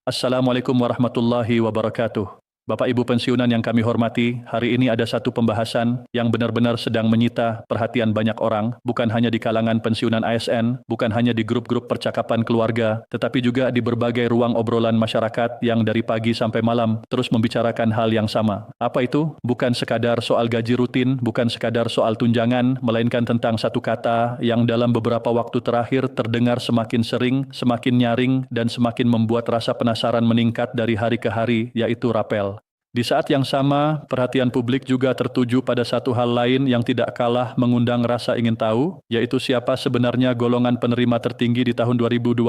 Assalamualaikum warahmatullahi wabarakatuh. Bapak Ibu pensiunan yang kami hormati, hari ini ada satu pembahasan yang benar-benar sedang menyita perhatian banyak orang, bukan hanya di kalangan pensiunan ASN, bukan hanya di grup-grup percakapan keluarga, tetapi juga di berbagai ruang obrolan masyarakat yang dari pagi sampai malam terus membicarakan hal yang sama. Apa itu? Bukan sekadar soal gaji rutin, bukan sekadar soal tunjangan, melainkan tentang satu kata yang dalam beberapa waktu terakhir terdengar semakin sering, semakin nyaring, dan semakin membuat rasa penasaran meningkat dari hari ke hari, yaitu rapel. Di saat yang sama, perhatian publik juga tertuju pada satu hal lain yang tidak kalah mengundang rasa ingin tahu, yaitu siapa sebenarnya golongan penerima tertinggi di tahun 2026,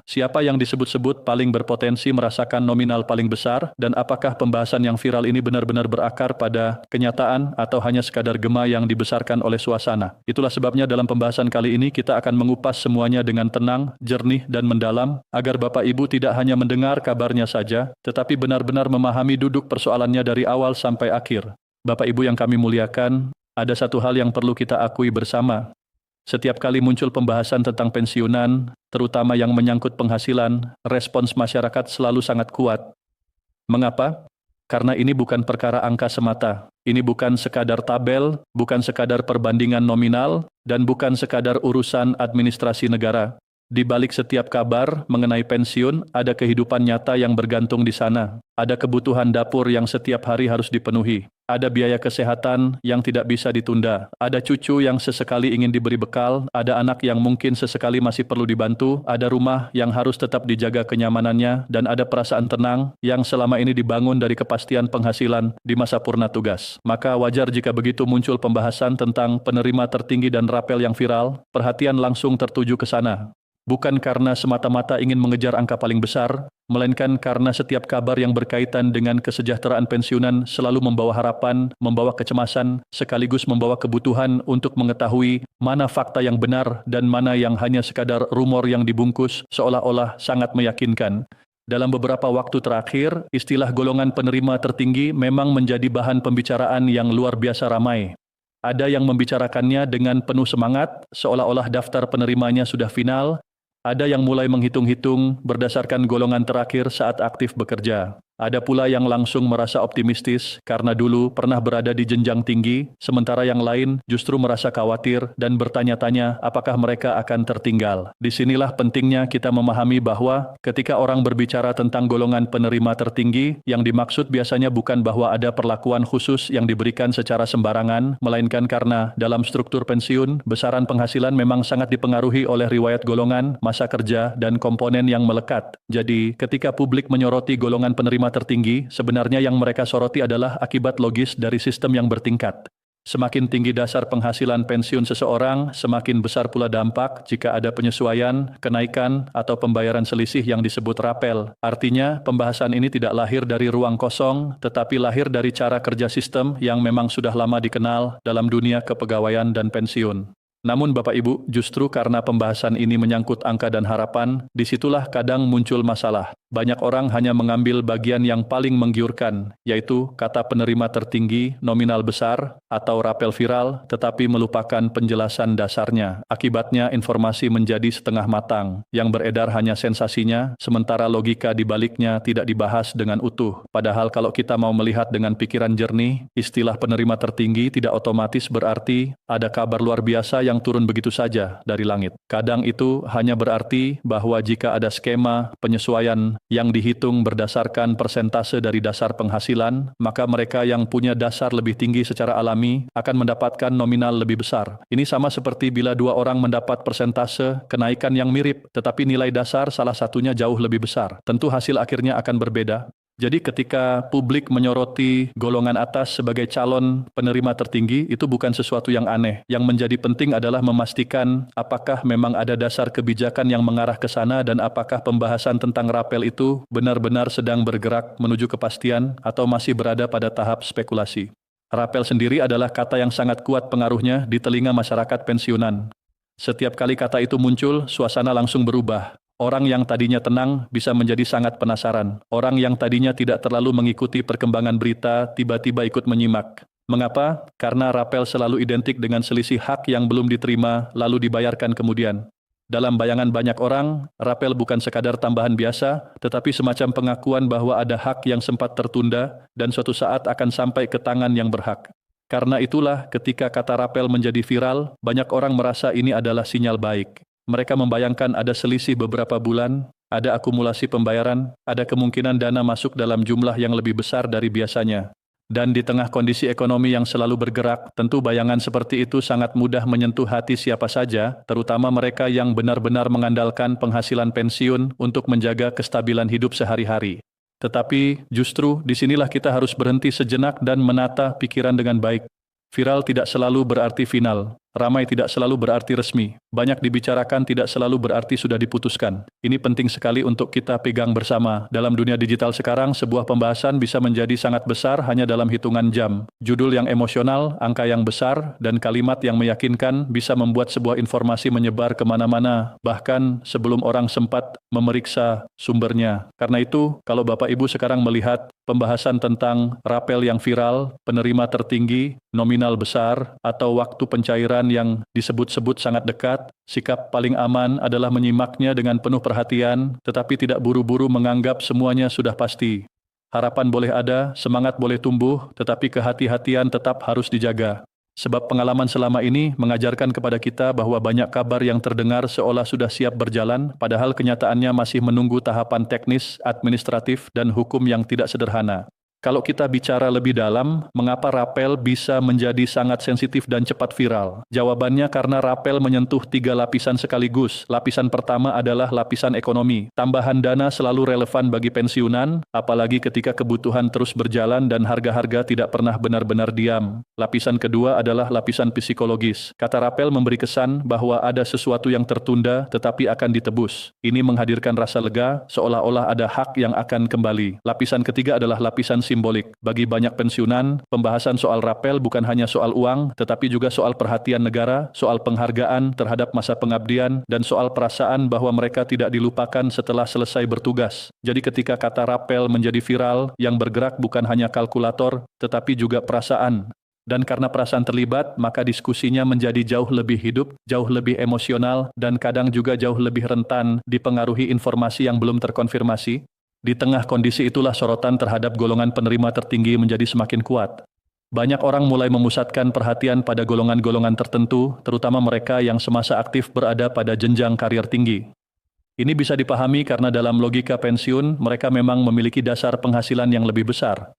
siapa yang disebut-sebut paling berpotensi merasakan nominal paling besar, dan apakah pembahasan yang viral ini benar-benar berakar pada kenyataan atau hanya sekadar gema yang dibesarkan oleh suasana. Itulah sebabnya dalam pembahasan kali ini kita akan mengupas semuanya dengan tenang, jernih, dan mendalam, agar Bapak Ibu tidak hanya mendengar kabarnya saja, tetapi benar-benar memahami duduk persoalannya dari awal sampai akhir. Bapak Ibu yang kami muliakan, ada satu hal yang perlu kita akui bersama. Setiap kali muncul pembahasan tentang pensiunan, terutama yang menyangkut penghasilan, respons masyarakat selalu sangat kuat. Mengapa? Karena ini bukan perkara angka semata. Ini bukan sekadar tabel, bukan sekadar perbandingan nominal, dan bukan sekadar urusan administrasi negara. Di balik setiap kabar mengenai pensiun, ada kehidupan nyata yang bergantung di sana. Ada kebutuhan dapur yang setiap hari harus dipenuhi. Ada biaya kesehatan yang tidak bisa ditunda. Ada cucu yang sesekali ingin diberi bekal. Ada anak yang mungkin sesekali masih perlu dibantu. Ada rumah yang harus tetap dijaga kenyamanannya. Dan ada perasaan tenang yang selama ini dibangun dari kepastian penghasilan di masa purna tugas. Maka wajar jika begitu muncul pembahasan tentang penerima tertinggi dan rapel yang viral, perhatian langsung tertuju ke sana. Bukan karena semata-mata ingin mengejar angka paling besar, melainkan karena setiap kabar yang berkaitan dengan kesejahteraan pensiunan selalu membawa harapan, membawa kecemasan, sekaligus membawa kebutuhan untuk mengetahui mana fakta yang benar dan mana yang hanya sekadar rumor yang dibungkus seolah-olah sangat meyakinkan. Dalam beberapa waktu terakhir, istilah golongan penerima tertinggi memang menjadi bahan pembicaraan yang luar biasa ramai. Ada yang membicarakannya dengan penuh semangat, seolah-olah daftar penerimanya sudah final. Ada yang mulai menghitung-hitung berdasarkan golongan terakhir saat aktif bekerja. Ada pula yang langsung merasa optimistis karena dulu pernah berada di jenjang tinggi, sementara yang lain justru merasa khawatir dan bertanya-tanya apakah mereka akan tertinggal. Disinilah pentingnya kita memahami bahwa ketika orang berbicara tentang golongan penerima tertinggi, yang dimaksud biasanya bukan bahwa ada perlakuan khusus yang diberikan secara sembarangan, melainkan karena dalam struktur pensiun, besaran penghasilan memang sangat dipengaruhi oleh riwayat golongan, masa kerja, dan komponen yang melekat. Jadi, ketika publik menyoroti golongan penerima tertinggi, sebenarnya yang mereka soroti adalah akibat logis dari sistem yang bertingkat. Semakin tinggi dasar penghasilan pensiun seseorang, semakin besar pula dampak jika ada penyesuaian, kenaikan, atau pembayaran selisih yang disebut rapel. Artinya, pembahasan ini tidak lahir dari ruang kosong, tetapi lahir dari cara kerja sistem yang memang sudah lama dikenal dalam dunia kepegawaian dan pensiun. Namun Bapak Ibu, justru karena pembahasan ini menyangkut angka dan harapan, disitulah kadang muncul masalah. Banyak orang hanya mengambil bagian yang paling menggiurkan, yaitu kata penerima tertinggi, nominal besar, atau rapel viral, tetapi melupakan penjelasan dasarnya. Akibatnya informasi menjadi setengah matang, yang beredar hanya sensasinya, sementara logika di baliknya tidak dibahas dengan utuh. Padahal kalau kita mau melihat dengan pikiran jernih, istilah penerima tertinggi tidak otomatis berarti ada kabar luar biasa yang turun begitu saja dari langit. Kadang itu hanya berarti bahwa jika ada skema penyesuaian yang dihitung berdasarkan persentase dari dasar penghasilan, maka mereka yang punya dasar lebih tinggi secara alami akan mendapatkan nominal lebih besar. Ini sama seperti bila dua orang mendapat persentase kenaikan yang mirip, tetapi nilai dasar salah satunya jauh lebih besar. Tentu hasil akhirnya akan berbeda. Jadi ketika publik menyoroti golongan atas sebagai calon penerima tertinggi, itu bukan sesuatu yang aneh. Yang menjadi penting adalah memastikan apakah memang ada dasar kebijakan yang mengarah ke sana dan apakah pembahasan tentang rapel itu benar-benar sedang bergerak menuju kepastian atau masih berada pada tahap spekulasi. Rapel sendiri adalah kata yang sangat kuat pengaruhnya di telinga masyarakat pensiunan. Setiap kali kata itu muncul, suasana langsung berubah. Orang yang tadinya tenang bisa menjadi sangat penasaran. Orang yang tadinya tidak terlalu mengikuti perkembangan berita tiba-tiba ikut menyimak. Mengapa? Karena rapel selalu identik dengan selisih hak yang belum diterima lalu dibayarkan kemudian. Dalam bayangan banyak orang, rapel bukan sekadar tambahan biasa, tetapi semacam pengakuan bahwa ada hak yang sempat tertunda dan suatu saat akan sampai ke tangan yang berhak. Karena itulah ketika kata rapel menjadi viral, banyak orang merasa ini adalah sinyal baik. Mereka membayangkan ada selisih beberapa bulan, ada akumulasi pembayaran, ada kemungkinan dana masuk dalam jumlah yang lebih besar dari biasanya. Dan di tengah kondisi ekonomi yang selalu bergerak, tentu bayangan seperti itu sangat mudah menyentuh hati siapa saja, terutama mereka yang benar-benar mengandalkan penghasilan pensiun untuk menjaga kestabilan hidup sehari-hari. Tetapi justru disinilah kita harus berhenti sejenak dan menata pikiran dengan baik. Viral tidak selalu berarti final. Ramai tidak selalu berarti resmi. Banyak dibicarakan tidak selalu berarti sudah diputuskan. Ini penting sekali untuk kita pegang bersama. Dalam dunia digital sekarang, sebuah pembahasan bisa menjadi sangat besar hanya dalam hitungan jam. Judul yang emosional, angka yang besar, dan kalimat yang meyakinkan bisa membuat sebuah informasi menyebar kemana-mana, bahkan sebelum orang sempat memeriksa sumbernya. Karena itu, kalau Bapak Ibu sekarang melihat pembahasan tentang rapel yang viral, penerima tertinggi, nominal besar, atau waktu pencairan yang disebut-sebut sangat dekat, sikap paling aman adalah menyimaknya dengan penuh perhatian, tetapi tidak buru-buru menganggap semuanya sudah pasti. Harapan boleh ada, semangat boleh tumbuh, tetapi kehati-hatian tetap harus dijaga. Sebab pengalaman selama ini mengajarkan kepada kita bahwa banyak kabar yang terdengar seolah sudah siap berjalan, padahal kenyataannya masih menunggu tahapan teknis, administratif, dan hukum yang tidak sederhana. Kalau kita bicara lebih dalam, mengapa rapel bisa menjadi sangat sensitif dan cepat viral? Jawabannya karena rapel menyentuh 3 lapisan sekaligus. Lapisan pertama adalah lapisan ekonomi. Tambahan dana selalu relevan bagi pensiunan, apalagi ketika kebutuhan terus berjalan dan harga-harga tidak pernah benar-benar diam. Lapisan kedua adalah lapisan psikologis. Kata rapel memberi kesan bahwa ada sesuatu yang tertunda tetapi akan ditebus. Ini menghadirkan rasa lega, seolah-olah ada hak yang akan kembali. Lapisan ketiga adalah lapisan simbolik. Bagi banyak pensiunan, pembahasan soal rapel bukan hanya soal uang, tetapi juga soal perhatian negara, soal penghargaan terhadap masa pengabdian, dan soal perasaan bahwa mereka tidak dilupakan setelah selesai bertugas. Jadi ketika kata rapel menjadi viral, yang bergerak bukan hanya kalkulator, tetapi juga perasaan. Dan karena perasaan terlibat, maka diskusinya menjadi jauh lebih hidup, jauh lebih emosional, dan kadang juga jauh lebih rentan dipengaruhi informasi yang belum terkonfirmasi. Di tengah kondisi itulah sorotan terhadap golongan penerima tertinggi menjadi semakin kuat. Banyak orang mulai memusatkan perhatian pada golongan-golongan tertentu, terutama mereka yang semasa aktif berada pada jenjang karier tinggi. Ini bisa dipahami karena dalam logika pensiun, mereka memang memiliki dasar penghasilan yang lebih besar.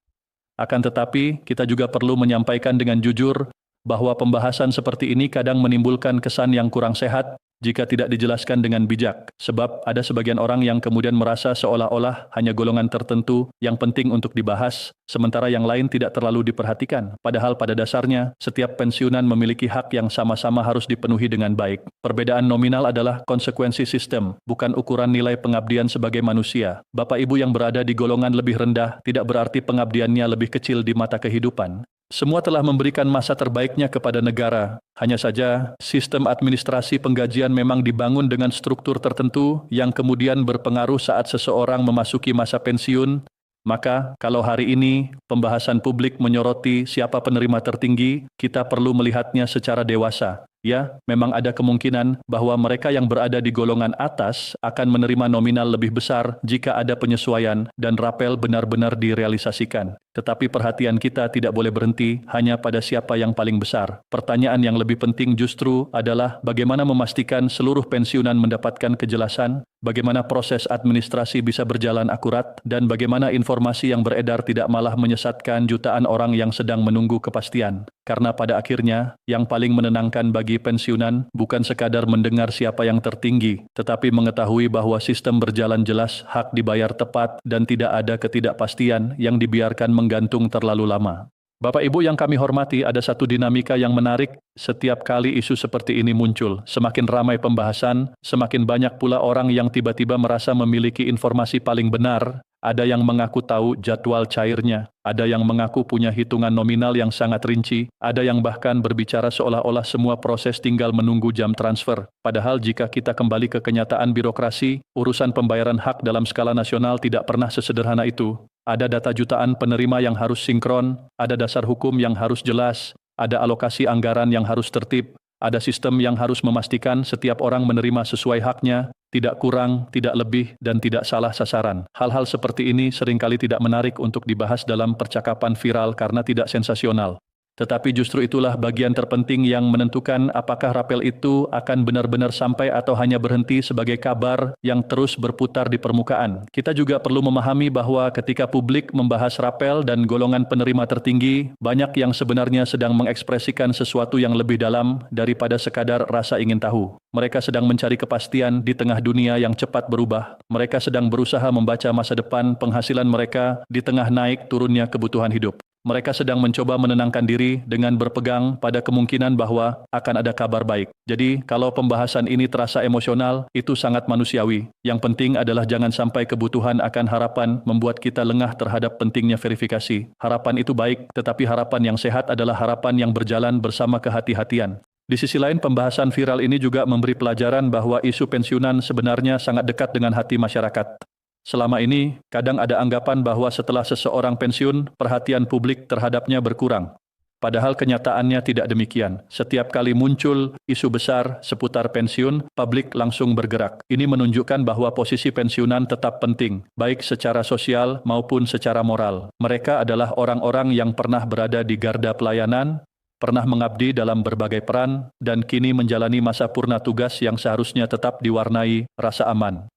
Akan tetapi, kita juga perlu menyampaikan dengan jujur bahwa pembahasan seperti ini kadang menimbulkan kesan yang kurang sehat jika tidak dijelaskan dengan bijak, sebab ada sebagian orang yang kemudian merasa seolah-olah hanya golongan tertentu yang penting untuk dibahas, sementara yang lain tidak terlalu diperhatikan. Padahal pada dasarnya, setiap pensiunan memiliki hak yang sama-sama harus dipenuhi dengan baik. Perbedaan nominal adalah konsekuensi sistem, bukan ukuran nilai pengabdian sebagai manusia. Bapak Ibu yang berada di golongan lebih rendah tidak berarti pengabdiannya lebih kecil di mata kehidupan. Semua telah memberikan masa terbaiknya kepada negara. Hanya saja, sistem administrasi penggajian memang dibangun dengan struktur tertentu yang kemudian berpengaruh saat seseorang memasuki masa pensiun. Maka, kalau hari ini pembahasan publik menyoroti siapa penerima tertinggi, kita perlu melihatnya secara dewasa. Ya, memang ada kemungkinan bahwa mereka yang berada di golongan atas akan menerima nominal lebih besar jika ada penyesuaian dan rapel benar-benar direalisasikan. Tetapi perhatian kita tidak boleh berhenti hanya pada siapa yang paling besar. Pertanyaan yang lebih penting justru adalah bagaimana memastikan seluruh pensiunan mendapatkan kejelasan, bagaimana proses administrasi bisa berjalan akurat, dan bagaimana informasi yang beredar tidak malah menyesatkan jutaan orang yang sedang menunggu kepastian. Karena pada akhirnya, yang paling menenangkan bagi pensiunan bukan sekadar mendengar siapa yang tertinggi, tetapi mengetahui bahwa sistem berjalan jelas, hak dibayar tepat, dan tidak ada ketidakpastian yang dibiarkan menggantung terlalu lama. Bapak Ibu yang kami hormati, ada satu dinamika yang menarik setiap kali isu seperti ini muncul. Semakin ramai pembahasan, semakin banyak pula orang yang tiba-tiba merasa memiliki informasi paling benar. Ada yang mengaku tahu jadwal cairnya, ada yang mengaku punya hitungan nominal yang sangat rinci, ada yang bahkan berbicara seolah-olah semua proses tinggal menunggu jam transfer. Padahal jika kita kembali ke kenyataan birokrasi, urusan pembayaran hak dalam skala nasional tidak pernah sesederhana itu. Ada data jutaan penerima yang harus sinkron, ada dasar hukum yang harus jelas, ada alokasi anggaran yang harus tertib, Ada sistem yang harus memastikan setiap orang menerima sesuai haknya, tidak kurang, tidak lebih, dan tidak salah sasaran. Hal-hal seperti ini seringkali tidak menarik untuk dibahas dalam percakapan viral karena tidak sensasional. Tetapi justru itulah bagian terpenting yang menentukan apakah rapel itu akan benar-benar sampai atau hanya berhenti sebagai kabar yang terus berputar di permukaan. Kita juga perlu memahami bahwa ketika publik membahas rapel dan golongan penerima tertinggi, banyak yang sebenarnya sedang mengekspresikan sesuatu yang lebih dalam daripada sekadar rasa ingin tahu. Mereka sedang mencari kepastian di tengah dunia yang cepat berubah. Mereka sedang berusaha membaca masa depan penghasilan mereka di tengah naik turunnya kebutuhan hidup. Mereka sedang mencoba menenangkan diri dengan berpegang pada kemungkinan bahwa akan ada kabar baik. Jadi, kalau pembahasan ini terasa emosional, itu sangat manusiawi. Yang penting adalah jangan sampai kebutuhan akan harapan membuat kita lengah terhadap pentingnya verifikasi. Harapan itu baik, tetapi harapan yang sehat adalah harapan yang berjalan bersama kehati-hatian. Di sisi lain, pembahasan viral ini juga memberi pelajaran bahwa isu pensiunan sebenarnya sangat dekat dengan hati masyarakat. Selama ini, kadang ada anggapan bahwa setelah seseorang pensiun, perhatian publik terhadapnya berkurang. Padahal kenyataannya tidak demikian. Setiap kali muncul isu besar seputar pensiun, publik langsung bergerak. Ini menunjukkan bahwa posisi pensiunan tetap penting, baik secara sosial maupun secara moral. Mereka adalah orang-orang yang pernah berada di garda pelayanan, pernah mengabdi dalam berbagai peran, dan kini menjalani masa purna tugas yang seharusnya tetap diwarnai rasa aman.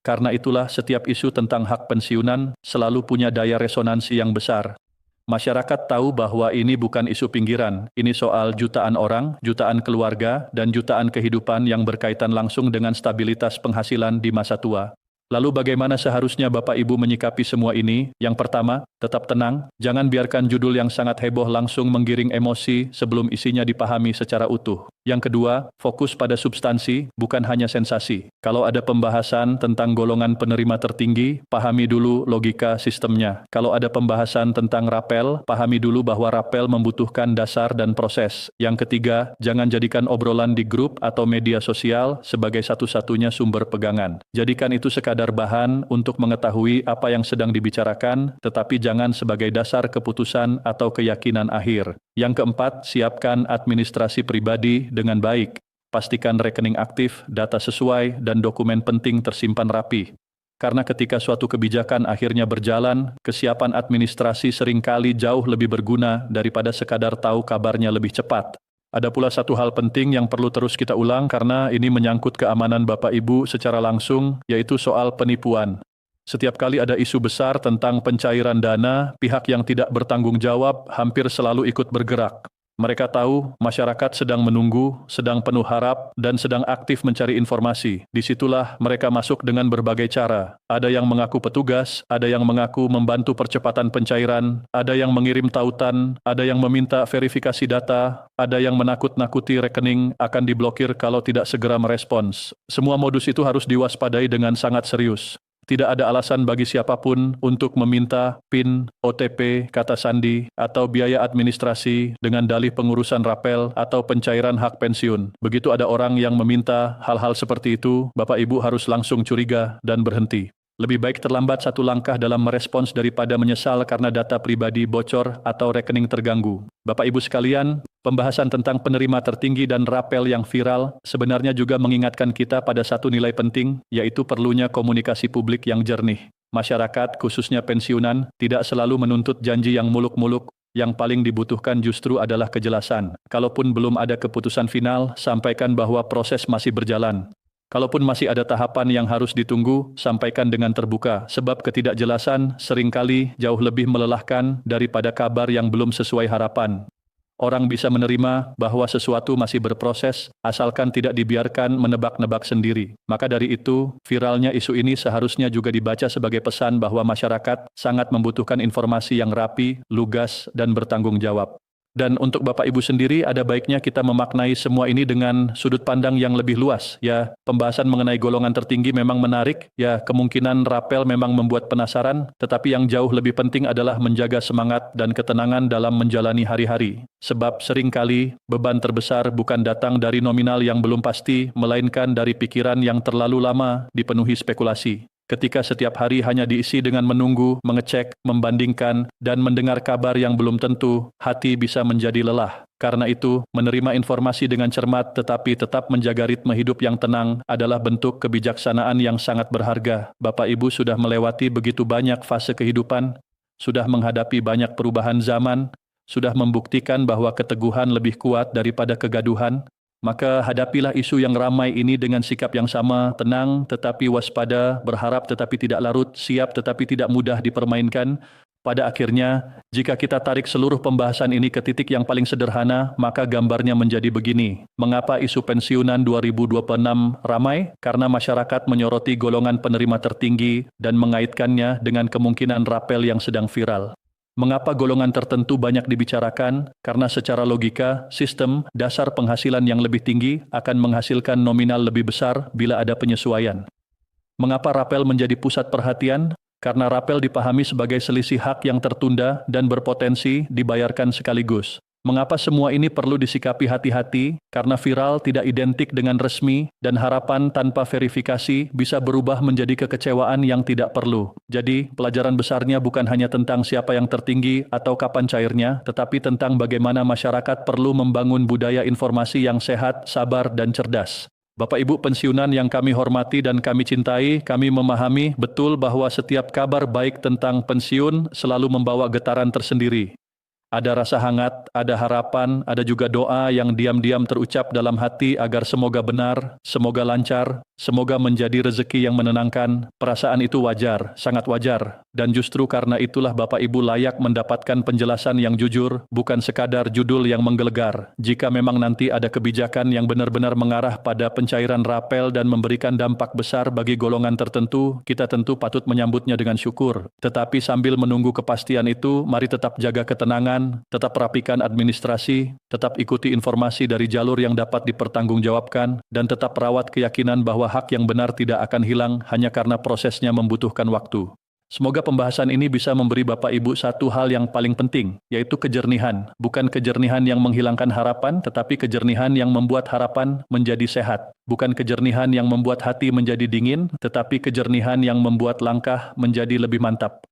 Karena itulah setiap isu tentang hak pensiunan selalu punya daya resonansi yang besar. Masyarakat tahu bahwa ini bukan isu pinggiran, ini soal jutaan orang, jutaan keluarga, dan jutaan kehidupan yang berkaitan langsung dengan stabilitas penghasilan di masa tua. Lalu bagaimana seharusnya Bapak Ibu menyikapi semua ini? Yang pertama, tetap tenang, jangan biarkan judul yang sangat heboh langsung menggiring emosi sebelum isinya dipahami secara utuh. Yang kedua, fokus pada substansi, bukan hanya sensasi. Kalau ada pembahasan tentang golongan penerima tertinggi, pahami dulu logika sistemnya. Kalau ada pembahasan tentang rapel, pahami dulu bahwa rapel membutuhkan dasar dan proses. Yang ketiga, jangan jadikan obrolan di grup atau media sosial sebagai satu-satunya sumber pegangan. Jadikan itu sekadar bahan untuk mengetahui apa yang sedang dibicarakan, tetapi jangan sebagai dasar keputusan atau keyakinan akhir. Yang keempat, siapkan administrasi pribadi dengan baik. Pastikan rekening aktif, data sesuai, dan dokumen penting tersimpan rapi. Karena ketika suatu kebijakan akhirnya berjalan, kesiapan administrasi seringkali jauh lebih berguna daripada sekadar tahu kabarnya lebih cepat. Ada pula satu hal penting yang perlu terus kita ulang karena ini menyangkut keamanan Bapak Ibu secara langsung, yaitu soal penipuan. Setiap kali ada isu besar tentang pencairan dana, pihak yang tidak bertanggung jawab hampir selalu ikut bergerak. Mereka tahu masyarakat sedang menunggu, sedang penuh harap, dan sedang aktif mencari informasi. Disitulah mereka masuk dengan berbagai cara. Ada yang mengaku petugas, ada yang mengaku membantu percepatan pencairan, ada yang mengirim tautan, ada yang meminta verifikasi data, ada yang menakut-nakuti rekening akan diblokir kalau tidak segera merespons. Semua modus itu harus diwaspadai dengan sangat serius. Tidak ada alasan bagi siapapun untuk meminta PIN, OTP, kata sandi, atau biaya administrasi dengan dalih pengurusan rapel atau pencairan hak pensiun. Begitu ada orang yang meminta hal-hal seperti itu, Bapak Ibu harus langsung curiga dan berhenti. Lebih baik terlambat satu langkah dalam merespons daripada menyesal karena data pribadi bocor atau rekening terganggu. Bapak Ibu sekalian, pembahasan tentang penerima tertinggi dan rapel yang viral sebenarnya juga mengingatkan kita pada satu nilai penting, yaitu perlunya komunikasi publik yang jernih. Masyarakat, khususnya pensiunan, tidak selalu menuntut janji yang muluk-muluk. Yang paling dibutuhkan justru adalah kejelasan. Kalaupun belum ada keputusan final, sampaikan bahwa proses masih berjalan. Kalaupun masih ada tahapan yang harus ditunggu, sampaikan dengan terbuka, sebab ketidakjelasan seringkali jauh lebih melelahkan daripada kabar yang belum sesuai harapan. Orang bisa menerima bahwa sesuatu masih berproses, asalkan tidak dibiarkan menebak-nebak sendiri. Maka dari itu, viralnya isu ini seharusnya juga dibaca sebagai pesan bahwa masyarakat sangat membutuhkan informasi yang rapi, lugas, dan bertanggung jawab. Dan untuk Bapak Ibu sendiri, ada baiknya kita memaknai semua ini dengan sudut pandang yang lebih luas. Ya, pembahasan mengenai golongan tertinggi memang menarik, ya kemungkinan rapel memang membuat penasaran, tetapi yang jauh lebih penting adalah menjaga semangat dan ketenangan dalam menjalani hari-hari. Sebab seringkali beban terbesar bukan datang dari nominal yang belum pasti, melainkan dari pikiran yang terlalu lama dipenuhi spekulasi. Ketika setiap hari hanya diisi dengan menunggu, mengecek, membandingkan, dan mendengar kabar yang belum tentu, hati bisa menjadi lelah. Karena itu, menerima informasi dengan cermat tetapi tetap menjaga ritme hidup yang tenang adalah bentuk kebijaksanaan yang sangat berharga. Bapak Ibu sudah melewati begitu banyak fase kehidupan, sudah menghadapi banyak perubahan zaman, sudah membuktikan bahwa keteguhan lebih kuat daripada kegaduhan. Maka hadapilah isu yang ramai ini dengan sikap yang sama, tenang tetapi waspada, berharap tetapi tidak larut, siap tetapi tidak mudah dipermainkan. Pada akhirnya, jika kita tarik seluruh pembahasan ini ke titik yang paling sederhana, maka gambarnya menjadi begini. Mengapa isu pensiunan 2026 ramai? Karena masyarakat menyoroti golongan penerima tertinggi dan mengaitkannya dengan kemungkinan rapel yang sedang viral. Mengapa golongan tertentu banyak dibicarakan? Karena secara logika, sistem dasar penghasilan yang lebih tinggi akan menghasilkan nominal lebih besar bila ada penyesuaian. Mengapa rapel menjadi pusat perhatian? Karena rapel dipahami sebagai selisih hak yang tertunda dan berpotensi dibayarkan sekaligus. Mengapa semua ini perlu disikapi hati-hati? Karena viral tidak identik dengan resmi dan harapan tanpa verifikasi bisa berubah menjadi kekecewaan yang tidak perlu. Jadi, pelajaran besarnya bukan hanya tentang siapa yang tertinggi atau kapan cairnya, tetapi tentang bagaimana masyarakat perlu membangun budaya informasi yang sehat, sabar, dan cerdas. Bapak Ibu pensiunan yang kami hormati dan kami cintai, kami memahami betul bahwa setiap kabar baik tentang pensiun selalu membawa getaran tersendiri. Ada rasa hangat, ada harapan, ada juga doa yang diam-diam terucap dalam hati agar semoga benar, semoga lancar, semoga menjadi rezeki yang menenangkan. Perasaan itu wajar, sangat wajar. Dan justru karena itulah Bapak Ibu layak mendapatkan penjelasan yang jujur, bukan sekadar judul yang menggelegar. Jika memang nanti ada kebijakan yang benar-benar mengarah pada pencairan rapel dan memberikan dampak besar bagi golongan tertentu, kita tentu patut menyambutnya dengan syukur. Tetapi sambil menunggu kepastian itu, mari tetap jaga ketenangan, tetap rapikan administrasi, tetap ikuti informasi dari jalur yang dapat dipertanggungjawabkan, dan tetap rawat keyakinan bahwa hak yang benar tidak akan hilang hanya karena prosesnya membutuhkan waktu. Semoga pembahasan ini bisa memberi Bapak Ibu satu hal yang paling penting, yaitu kejernihan. Bukan kejernihan yang menghilangkan harapan, tetapi kejernihan yang membuat harapan menjadi sehat. Bukan kejernihan yang membuat hati menjadi dingin, tetapi kejernihan yang membuat langkah menjadi lebih mantap.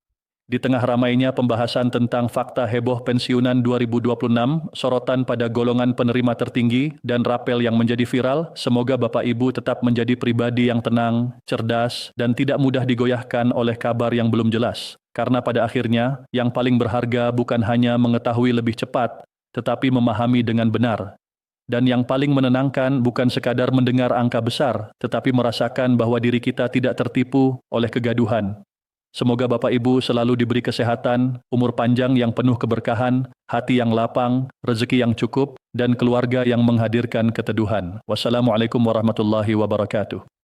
Di tengah ramainya pembahasan tentang fakta heboh pensiunan 2026, sorotan pada golongan penerima tertinggi, dan rapel yang menjadi viral, semoga Bapak Ibu tetap menjadi pribadi yang tenang, cerdas, dan tidak mudah digoyahkan oleh kabar yang belum jelas. Karena pada akhirnya, yang paling berharga bukan hanya mengetahui lebih cepat, tetapi memahami dengan benar. Dan yang paling menenangkan bukan sekadar mendengar angka besar, tetapi merasakan bahwa diri kita tidak tertipu oleh kegaduhan. Semoga Bapak Ibu selalu diberi kesehatan, umur panjang yang penuh keberkahan, hati yang lapang, rezeki yang cukup, dan keluarga yang menghadirkan keteduhan. Wassalamualaikum warahmatullahi wabarakatuh.